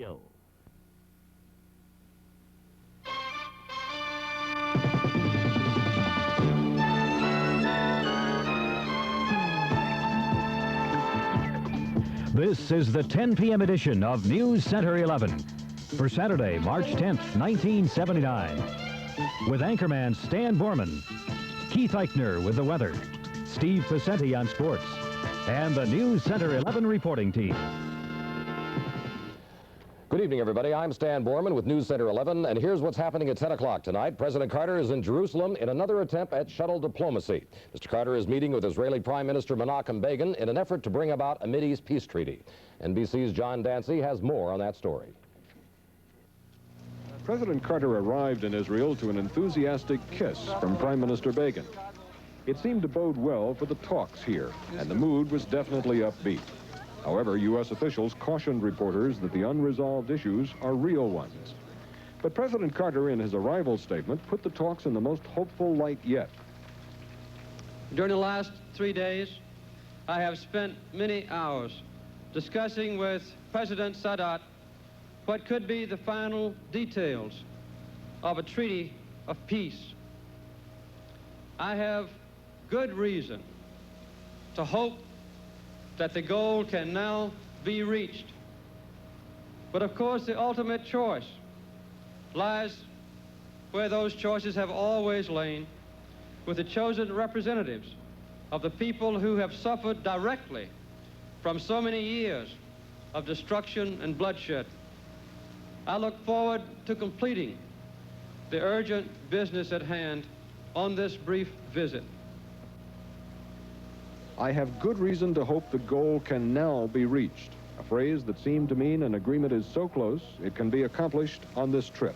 This is the 10 p.m. edition of News Center 11 for Saturday, March 10th, 1979. With anchorman Stan Borman, Keith Eichner with the weather, Steve Facenti on sports, and the News Center 11 reporting team. Good evening, everybody. I'm Stan Borman with News Center 11, and here's what's happening at 10 o'clock tonight. President Carter is in Jerusalem in another attempt at shuttle diplomacy. Mr. Carter is meeting with Israeli Prime Minister Menachem Begin in an effort to bring about a Mideast peace treaty. NBC's John Dancy has more on that story. President Carter arrived in Israel to an enthusiastic kiss from Prime Minister Begin. It seemed to bode well for the talks here, and the mood was definitely upbeat. However, U.S. officials cautioned reporters that the unresolved issues are real ones. But President Carter, in his arrival statement, put the talks in the most hopeful light yet. During the last 3 days, I have spent many hours discussing with President Sadat what could be the final details of a treaty of peace. I have good reason to hope that the goal can now be reached. But of course, the ultimate choice lies where those choices have always lain, with the chosen representatives of the people who have suffered directly from so many years of destruction and bloodshed. I look forward to completing the urgent business at hand on this brief visit. I have good reason to hope the goal can now be reached, a phrase that seemed to mean an agreement is so close it can be accomplished on this trip.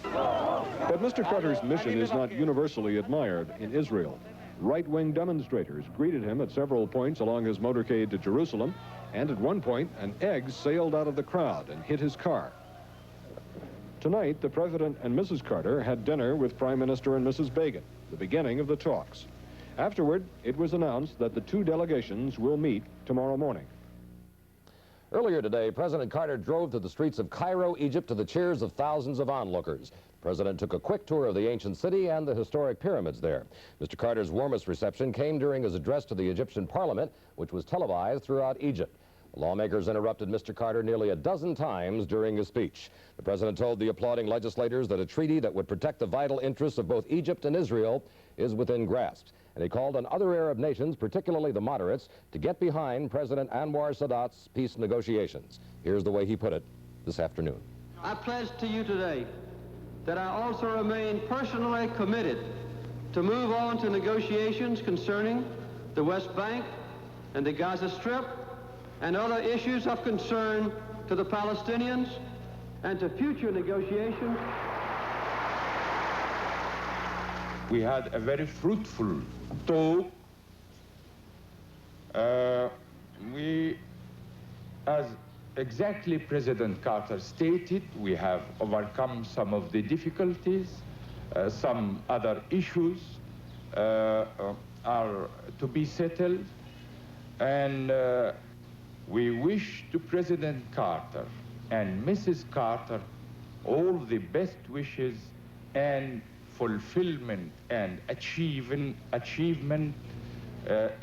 But Mr. Carter's mission is not universally admired in Israel. Right-wing demonstrators greeted him at several points along his motorcade to Jerusalem, and at one point, an egg sailed out of the crowd and hit his car. Tonight, the President and Mrs. Carter had dinner with Prime Minister and Mrs. Begin, the beginning of the talks. Afterward, it was announced that the two delegations will meet tomorrow morning. Earlier today, President Carter drove to the streets of Cairo, Egypt, to the cheers of thousands of onlookers. The President took a quick tour of the ancient city and the historic pyramids there. Mr. Carter's warmest reception came during his address to the Egyptian parliament, which was televised throughout Egypt. Lawmakers interrupted Mr. Carter nearly a dozen times during his speech. The President told the applauding legislators that a treaty that would protect the vital interests of both Egypt and Israel is within grasp. And he called on other Arab nations, particularly the moderates, to get behind President Anwar Sadat's peace negotiations. Here's the way he put it this afternoon. I pledge to you today that I also remain personally committed to move on to negotiations concerning the West Bank and the Gaza Strip and other issues of concern to the Palestinians and to future negotiations. We had a very fruitful talk. As exactly President Carter stated, we have overcome some of the difficulties. Some other issues are to be settled. And we wish to President Carter and Mrs. Carter all the best wishes and fulfillment and achievement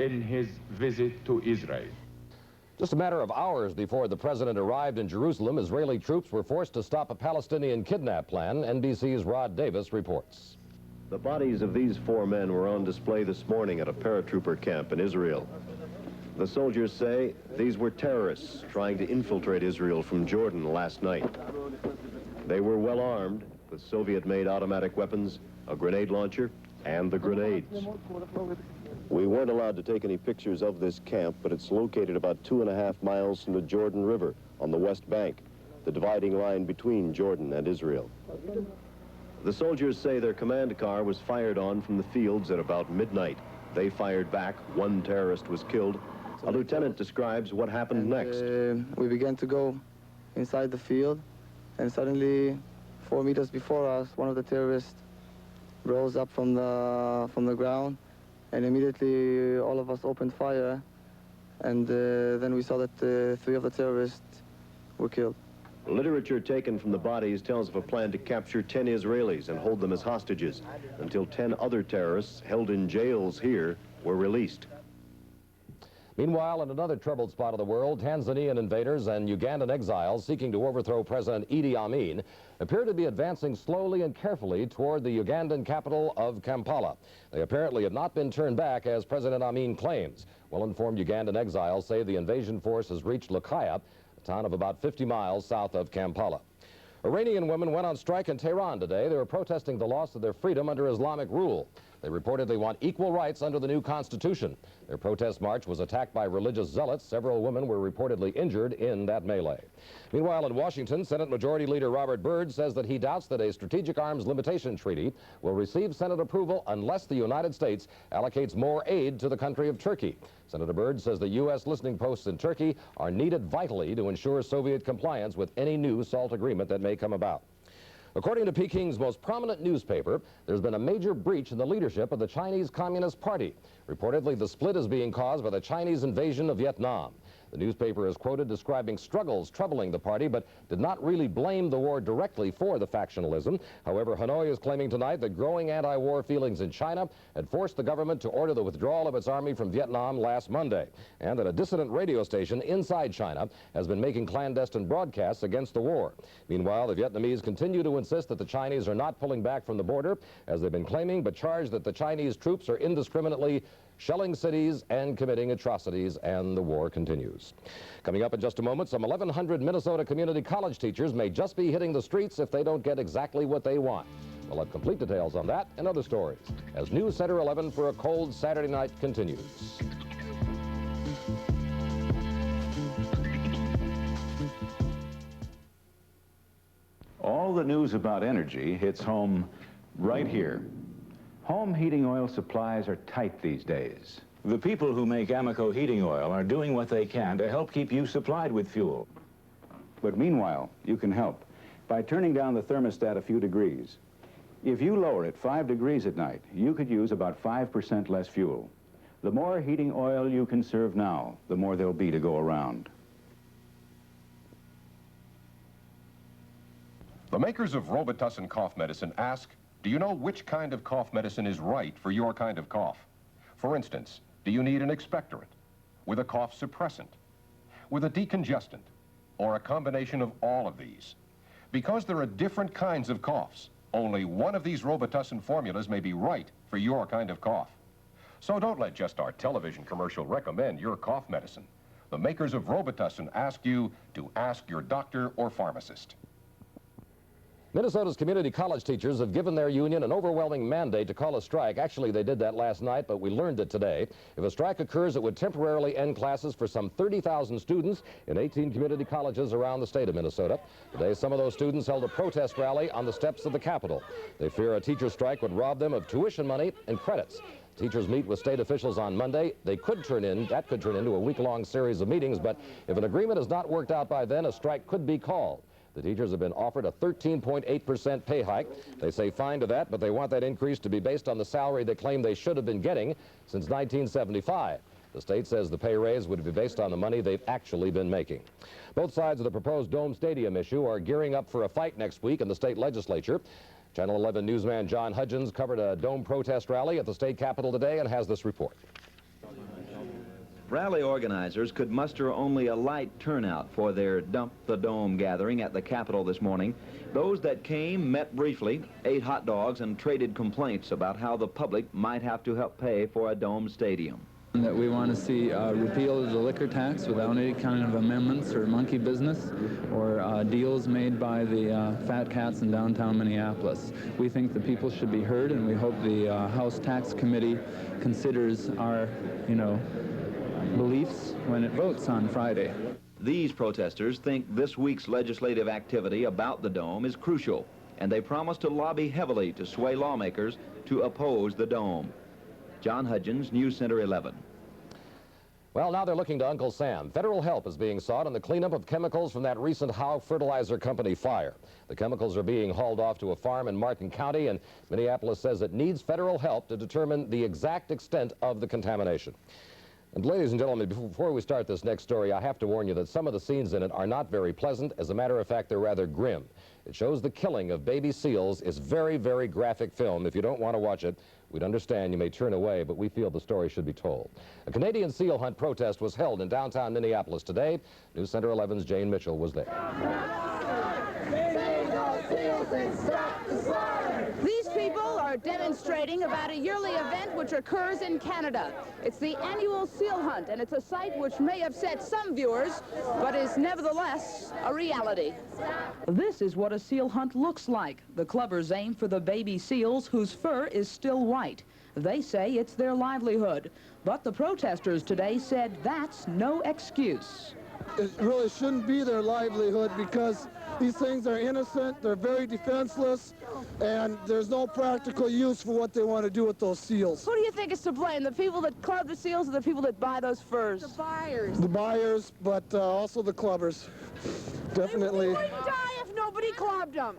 in his visit to Israel. Just a matter of hours before the president arrived in Jerusalem, Israeli troops were forced to stop a Palestinian kidnap plan. NBC's Rod Davis reports. The bodies of these 4 men were on display this morning at a paratrooper camp in Israel. The soldiers say these were terrorists trying to infiltrate Israel from Jordan last night. They were well armed with Soviet-made automatic weapons, a grenade launcher, and the grenades. We weren't allowed to take any pictures of this camp, but it's located about 2.5 miles from the Jordan River on the West Bank, the dividing line between Jordan and Israel. The soldiers say their command car was fired on from the fields at about midnight. They fired back. 1 terrorist was killed. A lieutenant describes what happened next. We began to go inside the field, and suddenly 4 meters before us, one of the terrorists rose up from the ground, and immediately all of us opened fire, and then we saw that 3 of the terrorists were killed. Literature taken from the bodies tells of a plan to capture 10 Israelis and hold them as hostages until 10 other terrorists held in jails here were released. Meanwhile, in another troubled spot of the world, Tanzanian invaders and Ugandan exiles seeking to overthrow President Idi Amin appear to be advancing slowly and carefully toward the Ugandan capital of Kampala. They apparently have not been turned back, as President Amin claims. Well-informed Ugandan exiles say the invasion force has reached Lukaya, a town of about 50 miles south of Kampala. Iranian women went on strike in Tehran today. They were protesting the loss of their freedom under Islamic rule. They reportedly want equal rights under the new constitution. Their protest march was attacked by religious zealots. Several women were reportedly injured in that melee. Meanwhile, in Washington, Senate Majority Leader Robert Byrd says that he doubts that a strategic arms limitation treaty will receive Senate approval unless the United States allocates more aid to the country of Turkey. Senator Byrd says the U.S. listening posts in Turkey are needed vitally to ensure Soviet compliance with any new SALT agreement that may come about. According to Peking's most prominent newspaper, there's been a major breach in the leadership of the Chinese Communist Party. Reportedly, the split is being caused by the Chinese invasion of Vietnam. The newspaper is quoted describing struggles troubling the party, but did not really blame the war directly for the factionalism. However, Hanoi is claiming tonight that growing anti-war feelings in China had forced the government to order the withdrawal of its army from Vietnam last Monday, and that a dissident radio station inside China has been making clandestine broadcasts against the war. Meanwhile, the Vietnamese continue to insist that the Chinese are not pulling back from the border, as they've been claiming, but charge that the Chinese troops are indiscriminately shelling cities and committing atrocities, and the war continues. Coming up in just a moment, some 1,100 Minnesota community college teachers may just be hitting the streets if they don't get exactly what they want. We'll have complete details on that and other stories as News Center 11 for a cold Saturday night continues. All the news about energy hits home right here. Home heating oil supplies are tight these days. The people who make Amoco heating oil are doing what they can to help keep you supplied with fuel. But meanwhile, you can help by turning down the thermostat a few degrees. If you lower it 5 degrees at night, you could use about 5% less fuel. The more heating oil you conserve now, the more there'll be to go around. The makers of Robitussin cough medicine ask, do you know which kind of cough medicine is right for your kind of cough? For instance, do you need an expectorant, with a cough suppressant, with a decongestant, or a combination of all of these? Because there are different kinds of coughs, only one of these Robitussin formulas may be right for your kind of cough. So don't let just our television commercial recommend your cough medicine. The makers of Robitussin ask you to ask your doctor or pharmacist. Minnesota's community college teachers have given their union an overwhelming mandate to call a strike. Actually, they did that last night, but we learned it today. If a strike occurs, it would temporarily end classes for some 30,000 students in 18 community colleges around the state of Minnesota. Today, some of those students held a protest rally on the steps of the Capitol. They fear a teacher strike would rob them of tuition money and credits. Teachers meet with state officials on Monday. That could turn into a week-long series of meetings, but if an agreement is not worked out by then, a strike could be called. The teachers have been offered a 13.8% pay hike. They say fine to that, but they want that increase to be based on the salary they claim they should have been getting since 1975. The state says the pay raise would be based on the money they've actually been making. Both sides of the proposed Dome Stadium issue are gearing up for a fight next week in the state legislature. Channel 11 newsman John Hudgens covered a Dome protest rally at the state capitol today and has this report. Rally organizers could muster only a light turnout for their Dump the Dome gathering at the Capitol this morning. Those that came met briefly, ate hot dogs, and traded complaints about how the public might have to help pay for a Dome stadium. That we want to see repeal of the liquor tax without any kind of amendments or monkey business or deals made by the fat cats in downtown Minneapolis. We think the people should be heard, and we hope the House Tax Committee considers our, beliefs when it votes on Friday. These protesters think this week's legislative activity about the Dome is crucial, and they promise to lobby heavily to sway lawmakers to oppose the Dome. John Hudgens, News Center 11. Well, now they're looking to Uncle Sam. Federal help is being sought on the cleanup of chemicals from that recent Howe Fertilizer Company fire. The chemicals are being hauled off to a farm in Martin County, and Minneapolis says it needs federal help to determine the exact extent of the contamination. And ladies and gentlemen, before we start this next story, I have to warn you that some of the scenes in it are not very pleasant. As a matter of fact, they're rather grim. It shows the killing of baby seals. It's very, very graphic film. If you don't want to watch it, we'd understand you may turn away, but we feel the story should be told. A Canadian seal hunt protest was held in downtown Minneapolis today. News Center 11's Jane Mitchell was there. These people are demonstrating about a yearly event which occurs in Canada. It's the annual seal hunt, and it's a sight which may upset some viewers, but is nevertheless a reality. This is what a seal hunt looks like. The clubbers aim for the baby seals whose fur is still white. They say it's their livelihood, but the protesters today said that's no excuse. It really shouldn't be their livelihood because these things are innocent, they're very defenseless, and there's no practical use for what they want to do with those seals. Who do you think is to blame? The people that club the seals or the people that buy those furs? The buyers. The buyers, but also the clubbers. Definitely. They wouldn't die if nobody clubbed them.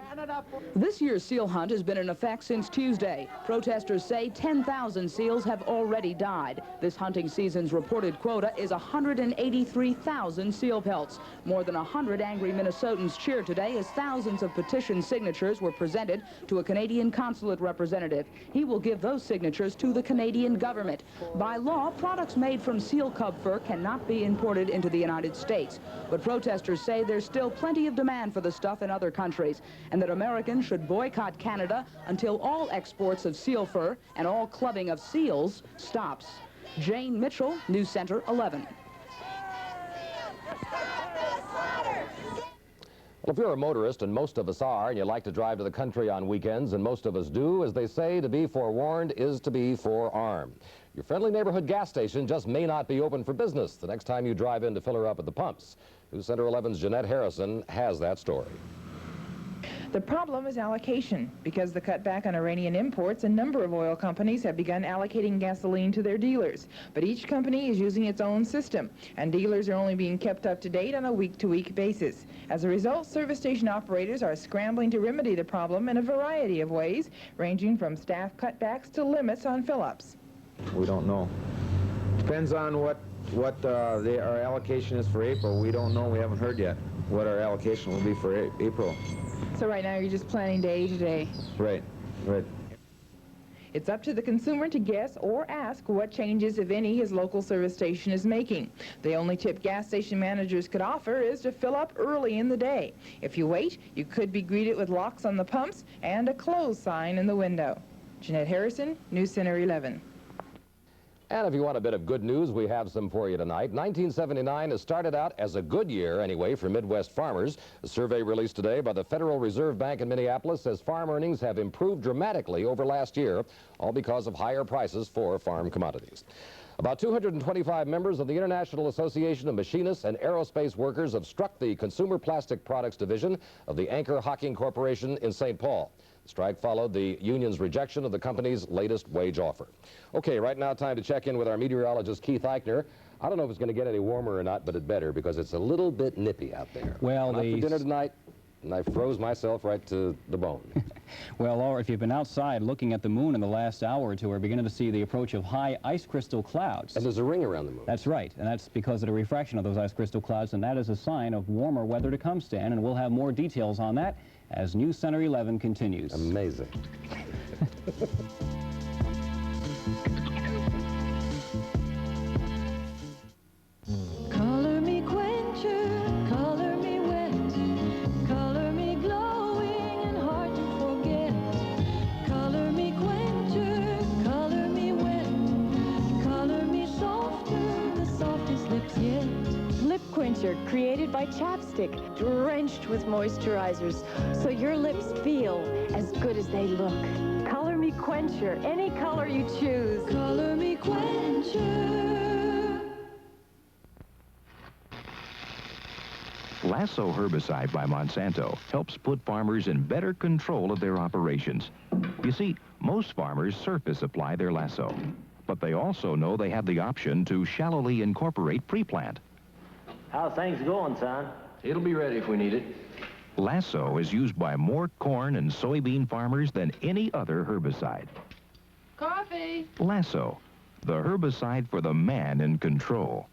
This year's seal hunt has been in effect since Tuesday. Protesters say 10,000 seals have already died. This hunting season's reported quota is 183,000 seal pelts. More than 100 angry Minnesotans cheered today as thousands of petition signatures were presented to a Canadian consulate representative. He will give those signatures to the Canadian government. By law, products made from seal cub fur cannot be imported into the United States. But protesters say there's still plenty of demand for the stuff in other countries, and that Americans should boycott Canada until all exports of seal fur and all clubbing of seals stops. Jane Mitchell, News Center 11. Well, if you're a motorist, and most of us are, and you like to drive to the country on weekends, and most of us do, as they say, to be forewarned is to be forearmed. Your friendly neighborhood gas station just may not be open for business the next time you drive in to fill her up at the pumps. News Center 11's Jeanette Harrison has that story. The problem is allocation. Because the cutback on Iranian imports, a number of oil companies have begun allocating gasoline to their dealers. But each company is using its own system, and dealers are only being kept up to date on a week-to-week basis. As a result, service station operators are scrambling to remedy the problem in a variety of ways, ranging from staff cutbacks to limits on fill-ups. We don't know. Depends on what our allocation is for April. We don't know. We haven't heard yet what our allocation will be for April. So right now you're just planning day to day. Right. It's up to the consumer to guess or ask what changes, if any, his local service station is making. The only tip gas station managers could offer is to fill up early in the day. If you wait, you could be greeted with locks on the pumps and a close sign in the window. Jeanette Harrison, News Center 11. And if you want a bit of good news, we have some for you tonight. 1979 has started out as a good year, anyway, for Midwest farmers. A survey released today by the Federal Reserve Bank in Minneapolis says farm earnings have improved dramatically over last year, all because of higher prices for farm commodities. About 225 members of the International Association of Machinists and Aerospace Workers have struck the Consumer Plastic Products Division of the Anchor Hocking Corporation in St. Paul. The strike followed the union's rejection of the company's latest wage offer. Okay, right now time to check in with our meteorologist, Keith Eichner. I don't know if it's going to get any warmer or not, but it better because it's a little bit nippy out there. Well, for dinner tonight, and I froze myself right to the bone. Well, Laura, if you've been outside looking at the moon in the last hour or two, we're beginning to see the approach of high ice crystal clouds. And there's a ring around the moon. That's right, and that's because of the refraction of those ice crystal clouds, and that is a sign of warmer weather to come, Stan, and we'll have more details on that as News Center 11 continues. Amazing. Color me quencher, color me wet, color me glowing and hard to forget. Color me quencher, color me wet, color me softer, the softest lips yet. Lip Quencher, created by Chapstick, drenched with moisturizers, so your lips feel as good as they look. Color Me Quencher, any color you choose. Color Me Quencher. Lasso herbicide by Monsanto helps put farmers in better control of their operations. You see, most farmers surface apply their Lasso, but they also know they have the option to shallowly incorporate pre-plant. How's things going, son? It'll be ready if we need it. Lasso is used by more corn and soybean farmers than any other herbicide. Coffee! Lasso, the herbicide for the man in control.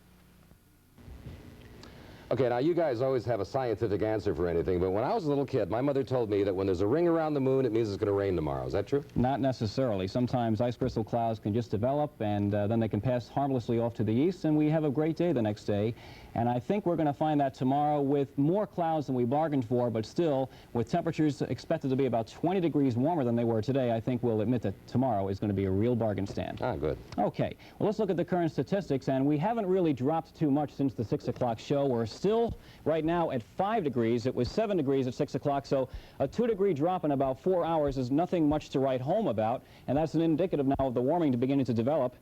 Okay, now you guys always have a scientific answer for anything, but when I was a little kid, my mother told me that when there's a ring around the moon, it means it's going to rain tomorrow. Is that true? Not necessarily. Sometimes ice crystal clouds can just develop, and then they can pass harmlessly off to the east, and we have a great day the next day. And I think we're going to find that tomorrow with more clouds than we bargained for, but still, with temperatures expected to be about 20 degrees warmer than they were today, I think we'll admit that tomorrow is going to be a real bargain stand. Ah, good. Okay, well, let's look at the current statistics, and we haven't really dropped too much since the 6 o'clock show. We're still right now at 5 degrees. It was 7 degrees at 6 o'clock, so a 2-degree drop in about 4 hours is nothing much to write home about, and that's an indicative now of the warming beginning to develop.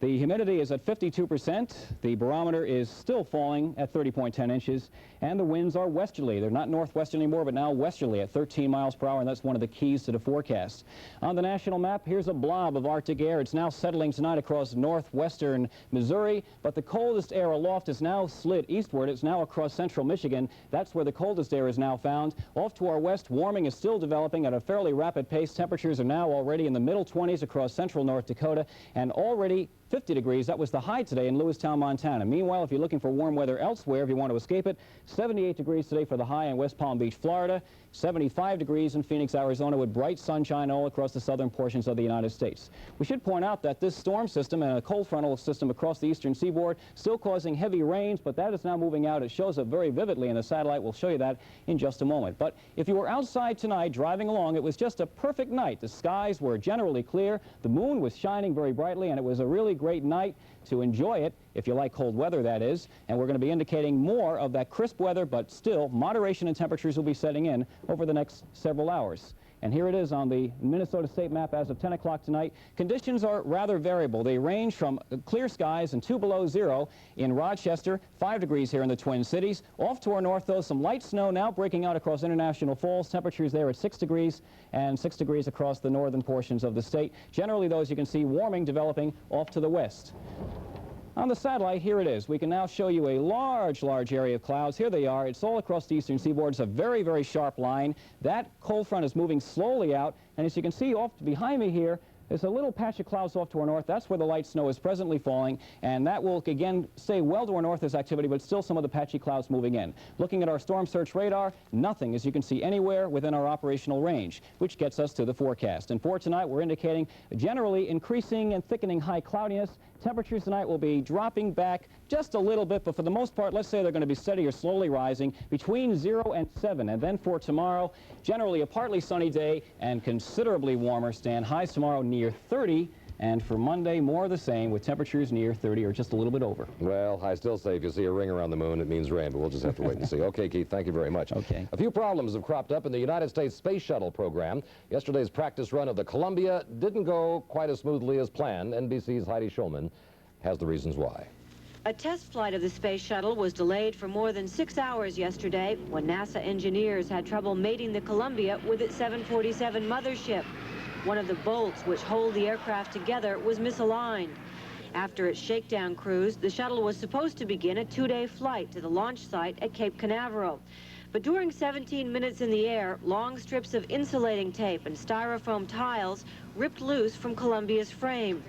The humidity is at 52%, the barometer is still falling at 30.10 inches, and the winds are westerly. They're not northwest anymore, but now westerly at 13 miles per hour, and that's one of the keys to the forecast. On the national map, here's a blob of Arctic air. It's now settling tonight across northwestern Missouri, but the coldest air aloft is now slid eastward. It's now across central Michigan. That's where the coldest air is now found. Off to our west, warming is still developing at a fairly rapid pace. Temperatures are now already in the middle 20s across central North Dakota, and already 50 degrees. That was the high today in Lewistown, Montana. Meanwhile, if you're looking for warm weather elsewhere, if you want to escape it, 78 degrees today for the high in West Palm Beach, Florida. 75 degrees in Phoenix, Arizona, with bright sunshine all across the southern portions of the United States. We should point out that this storm system and a cold frontal system across the eastern seaboard still causing heavy rains, but that is now moving out. It shows up very vividly in the satellite. We'll show you that in just a moment. But if you were outside tonight driving along, it was just a perfect night. The skies were generally clear. The moon was shining very brightly, and it was a really great night to enjoy it, if you like cold weather, that is. And we're going to be indicating more of that crisp weather, but still moderation in temperatures will be setting in over the next several hours. And here it is on the Minnesota State map as of 10 o'clock tonight. Conditions are rather variable. They range from clear skies and 2 below zero in Rochester, 5 degrees here in the Twin Cities. Off to our north, though, some light snow now breaking out across International Falls. Temperatures there at 6 degrees and 6 degrees across the northern portions of the state. Generally, though, as you can see, warming developing off to the west. On the satellite, here it is. We can now show you a large area of clouds. Here they are. It's all across the eastern seaboard. It's a very sharp line. That cold front is moving slowly out, and as you can see off behind me here, there's a little patch of clouds off to our north. That's where the light snow is presently falling, and that will again stay well to our north, this activity, but still some of the patchy clouds moving in. Looking at our storm surge radar, nothing, as you can see, anywhere within our operational range, which gets us to the forecast. And for tonight, we're indicating generally increasing and thickening high cloudiness. Temperatures tonight will be dropping back just a little bit, but for the most part, let's say they're going to be steady or slowly rising between 0 and 7. And then for tomorrow, generally a partly sunny day and considerably warmer. Stand highs tomorrow near 30. And for Monday, more of the same, with temperatures near 30 or just a little bit over. Well, I still say if you see a ring around the moon, it means rain, but we'll just have to wait and see. Okay, Keith, thank you very much. Okay. A few problems have cropped up in the United States Space Shuttle program. Yesterday's practice run of the Columbia didn't go quite as smoothly as planned. NBC's Heidi Schulman has the reasons why. A test flight of the Space Shuttle was delayed for more than 6 hours yesterday when NASA engineers had trouble mating the Columbia with its 747 mothership. One of the bolts which hold the aircraft together was misaligned. After its shakedown cruise, the shuttle was supposed to begin a 2-day flight to the launch site at Cape Canaveral. But during 17 minutes in the air, long strips of insulating tape and styrofoam tiles ripped loose from Columbia's frame.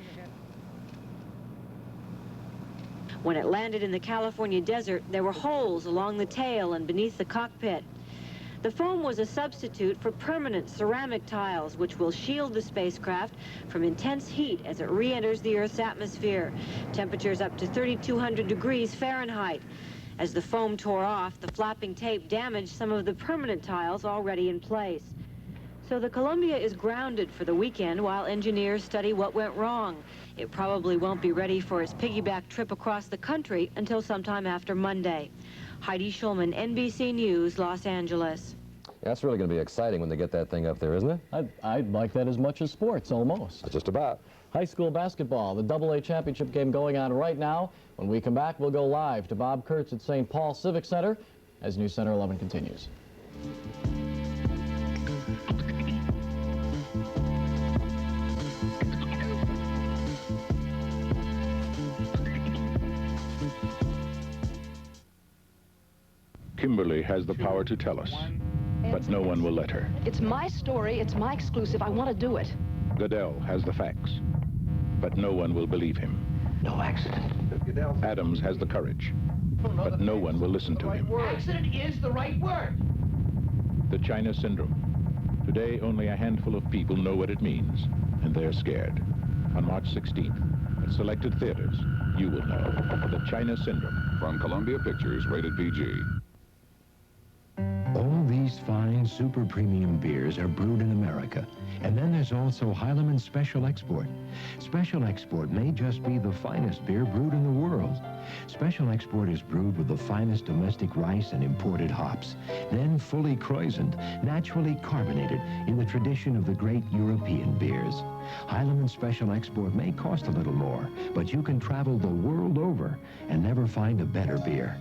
When it landed in the California desert, there were holes along the tail and beneath the cockpit. The foam was a substitute for permanent ceramic tiles, which will shield the spacecraft from intense heat as it re-enters the Earth's atmosphere. Temperatures up to 3,200 degrees Fahrenheit. As the foam tore off, the flapping tape damaged some of the permanent tiles already in place. So the Columbia is grounded for the weekend while engineers study what went wrong. It probably won't be ready for its piggyback trip across the country until sometime after Monday. Heidi Schulman, NBC News, Los Angeles. That's really going to be exciting when they get that thing up there, isn't it? I'd like that as much as sports, almost. Just about. High school basketball, the AA championship game going on right now. When we come back, we'll go live to Bob Kurtz at St. Paul Civic Center as News Center 11 continues. Kimberly has the power to tell us, but no one will let her. It's my story, it's my exclusive, I want to do it. Goodell has the facts, but no one will believe him. No accident. Adams has the courage, but no one will listen to him. Accident is the right word. The China Syndrome. Today, only a handful of people know what it means, and they're scared. On March 16th, at selected theaters, you will know the China Syndrome. From Columbia Pictures, rated PG. All these fine super premium beers are brewed in America. And then there's also Heilemann Special Export. Special Export may just be the finest beer brewed in the world. Special Export is brewed with the finest domestic rice and imported hops, then fully krausened, naturally carbonated in the tradition of the great European beers. Heilemann Special Export may cost a little more, but you can travel the world over and never find a better beer.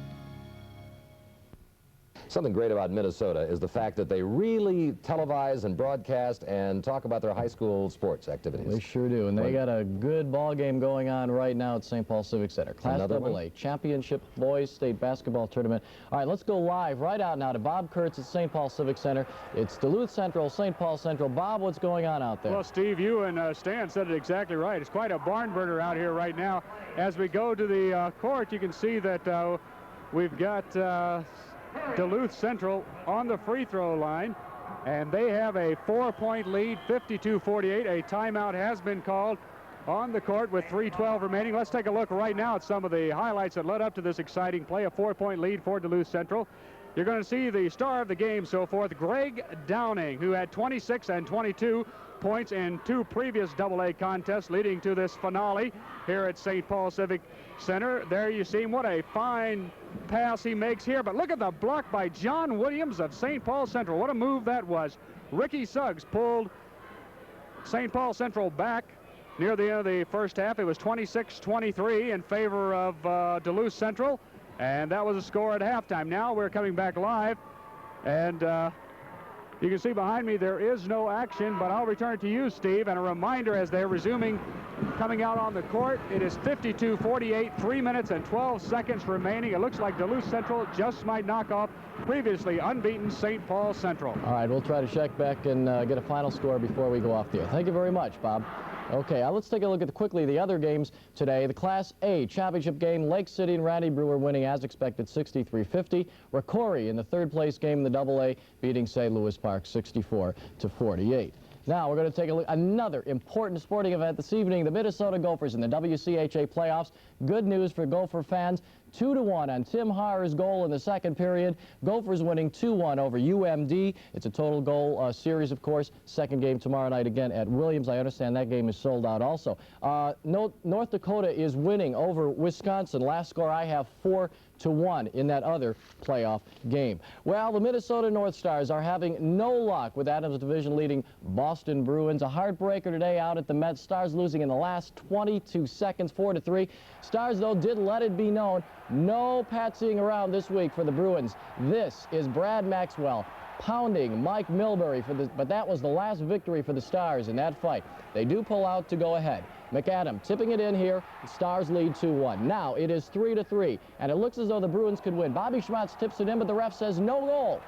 Something great about Minnesota is the fact that they really televise and broadcast and talk about their high school sports activities. They sure do, and they got a good ball game going on right now at St. Paul Civic Center. Class AA Championship Boys State Basketball Tournament. All right, let's go live right out now to Bob Kurtz at St. Paul Civic Center. It's Duluth Central, St. Paul Central. Bob, what's going on out there? Well, Steve, you and Stan said it exactly right. It's quite a barn burner out here right now. As we go to the court, you can see that we've got Duluth Central on the free throw line, and they have a 4-point lead, 52-48. A timeout has been called on the court with 3:12 remaining. Let's take a look right now at some of the highlights that led up to this exciting play. A 4-point lead for Duluth Central. You're going to see the star of the game so forth, Greg Downing, who had 26 and 22 points in 2 previous AA contests, leading to this finale here at St. Paul Civic Center. There you see him. What a fine pass he makes here. But look at the block by John Williams of St. Paul Central. What a move that was. Ricky Suggs pulled St. Paul Central back near the end of the first half. It was 26-23 in favor of Duluth Central. And that was the score at halftime. Now we're coming back live, and you can see behind me there is no action, but I'll return it to you, Steve, and a reminder as they're resuming coming out on the court. It is 52-48, 3 minutes and 12 seconds remaining. It looks like Duluth Central just might knock off previously unbeaten St. Paul Central. All right, we'll try to check back and get a final score before we go off the air. Thank you very much, Bob. Okay, let's take a look at quickly the other games today. The Class A championship game, Lake City and Randy Brewer winning as expected 63-50. Rocori in the 3rd place game in the AA beating St. Louis Park 64-48. Now we're going to take a look at another important sporting event this evening, the Minnesota Gophers in the WCHA playoffs. Good news for Gopher fans. 2-1 on Tim Harer's goal in the 2nd period. Gophers winning 2-1 over UMD. It's a total goal series, of course. 2nd game tomorrow night again at Williams. I understand that game is sold out also. North Dakota is winning over Wisconsin. Last score I have 4-1 in that other playoff game. Well, the Minnesota North Stars are having no luck with Adams Division leading Boston Bruins. A heartbreaker today out at the Mets. Stars losing in the last 22 seconds, 4-3. Stars, though, did let it be known, no patsying around this week for the Bruins. This is Brad Maxwell pounding Mike Milbury but that was the last victory for the Stars in that fight. They do pull out to go ahead. McAdam tipping it in here. The Stars lead 2-1. Now it is 3-3, and it looks as though the Bruins could win. Bobby Schmatz tips it in, but the ref says no goal.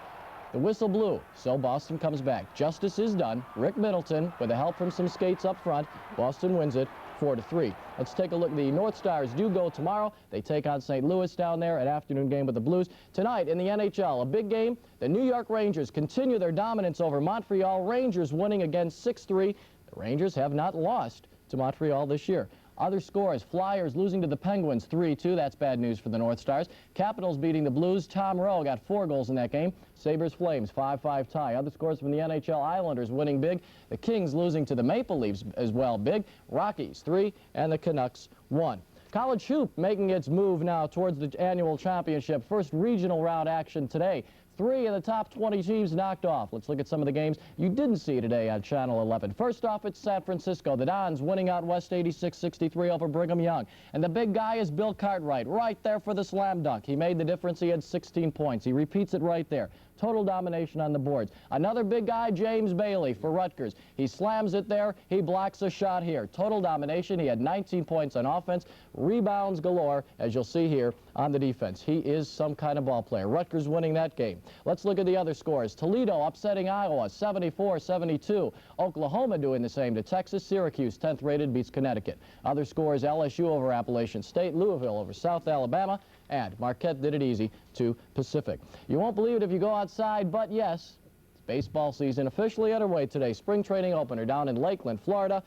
The whistle blew, so Boston comes back. Justice is done. Rick Middleton, with the help from some skates up front, Boston wins it 4-3. Let's take a look. The North Stars do go tomorrow. They take on St. Louis down there, an afternoon game with the Blues. Tonight in the NHL, a big game. The New York Rangers continue their dominance over Montreal. Rangers winning again 6-3. The Rangers have not lost to Montreal this year. Other scores, Flyers losing to the Penguins 3-2. That's bad news for the North Stars. Capitals beating the Blues. Tom Rowe got 4 goals in that game. Sabres Flames 5-5 tie. Other scores from the NHL, Islanders winning big. The Kings losing to the Maple Leafs as well big. Rockies 3 and the Canucks 1. College hoop making its move now towards the annual championship. First regional round action today. 3 of the top 20 teams knocked off. Let's look at some of the games you didn't see today on Channel 11. First off, it's San Francisco. The Dons winning out West 86-63 over Brigham Young. And the big guy is Bill Cartwright, right there for the slam dunk. He made the difference. He had 16 points. He repeats it right there. Total domination on the boards. Another big guy, James Bailey for Rutgers. He slams it there. He blocks a shot here. Total domination. He had 19 points on offense. Rebounds galore, as you'll see here on the defense. He is some kind of ball player. Rutgers winning that game. Let's look at the other scores. Toledo upsetting Iowa, 74-72. Oklahoma doing the same to Texas. Syracuse, 10th rated, beats Connecticut. Other scores, LSU over Appalachian State, Louisville over South Alabama, and Marquette did it easy to Pacific. You won't believe it if you go outside, but yes, it's baseball season officially underway today. Spring training opener down in Lakeland, Florida.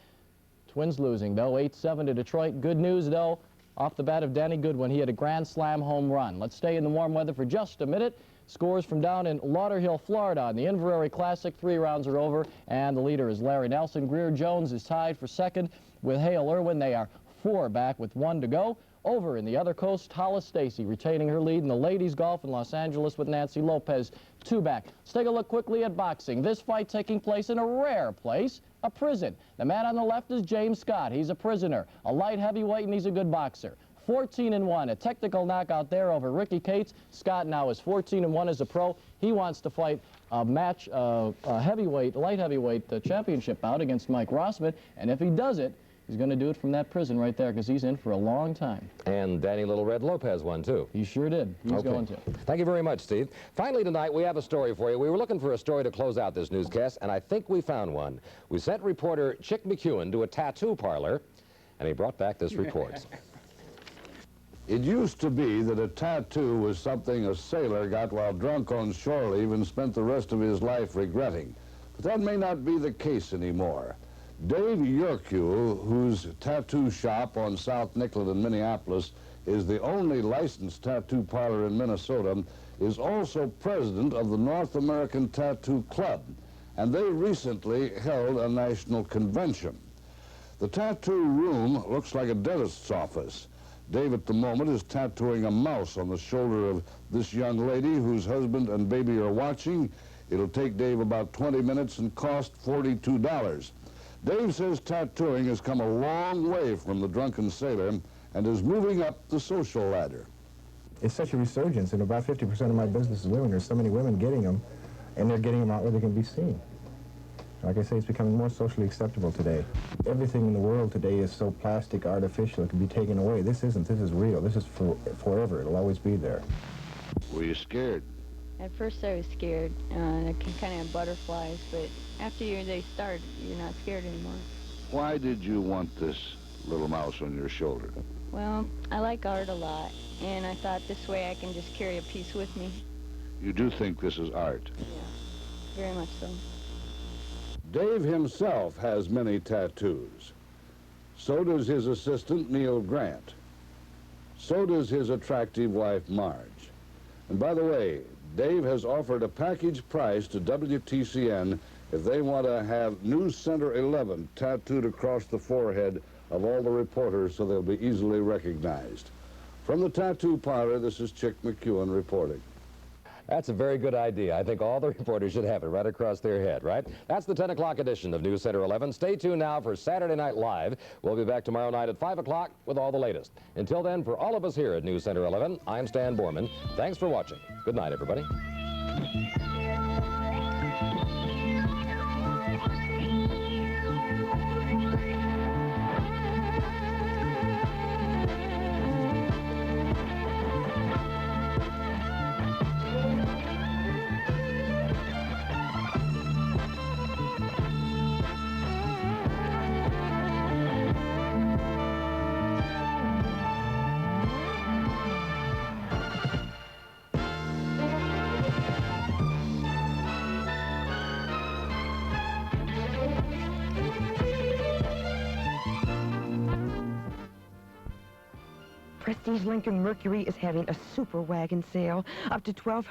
Twins losing, though, 8-7 to Detroit. Good news, though, off the bat of Danny Goodwin. He had a grand slam home run. Let's stay in the warm weather for just a minute. Scores from down in Lauderhill, Florida. In the Inverary Classic, 3 rounds are over, and the leader is Larry Nelson. Greer Jones is tied for second with Hale Irwin. They are 4 back with 1 to go. Over in the other coast, Hollis Stacy retaining her lead in the ladies' golf in Los Angeles with Nancy Lopez, 2 back. Let's take a look quickly at boxing. This fight taking place in a rare place, a prison. The man on the left is James Scott. He's a prisoner, a light heavyweight, and he's a good boxer. 14-1, a technical knockout there over Ricky Cates. Scott now is 14-1 as a pro. He wants to fight a match, a heavyweight, light heavyweight championship bout against Mike Rossman, and if he does it, he's going to do it from that prison right there because he's in for a long time. And Danny Little Red Lopez won, too. He sure did. He's going to. Thank you very much, Steve. Finally tonight, we have a story for you. We were looking for a story to close out this newscast, and I think we found one. We sent reporter Chick McEwen to a tattoo parlor, and he brought back this report. It used to be that a tattoo was something a sailor got while drunk on shore leave and spent the rest of his life regretting. But that may not be the case anymore. Dave Yorkule, whose tattoo shop on South Nicollet in Minneapolis is the only licensed tattoo parlor in Minnesota, is also president of the North American Tattoo Club, and they recently held a national convention. The tattoo room looks like a dentist's office. Dave at the moment is tattooing a mouse on the shoulder of this young lady whose husband and baby are watching. It'll take Dave about 20 minutes and cost $42. Dave says tattooing has come a long way from the drunken sailor and is moving up the social ladder. It's such a resurgence, and about 50% of my business is women. There's so many women getting them, and they're getting them out where they can be seen. Like I say, it's becoming more socially acceptable today. Everything in the world today is so plastic, artificial, it can be taken away. This isn't. This is real. This is forever. It'll always be there. Were you scared? At first I was scared. I can kind of have butterflies, but after they start, you're not scared anymore. Why did you want this little mouse on your shoulder? Well, I like art a lot, and I thought this way I can just carry a piece with me. You do think this is art? Yeah, very much so. Dave himself has many tattoos. So does his assistant, Neil Grant. So does his attractive wife, Marge. And by the way, Dave has offered a package price to WTCN if they want to have News Center 11 tattooed across the forehead of all the reporters so they'll be easily recognized. From the tattoo parlor, this is Chick McEwen reporting. That's a very good idea. I think all the reporters should have it right across their head, right? That's the 10 o'clock edition of News Center 11. Stay tuned now for Saturday Night Live. We'll be back tomorrow night at 5 o'clock with all the latest. Until then, for all of us here at News Center 11, I'm Stan Borman. Thanks for watching. Good night, everybody. Prestige Lincoln Mercury is having a super wagon sale up to $1,200.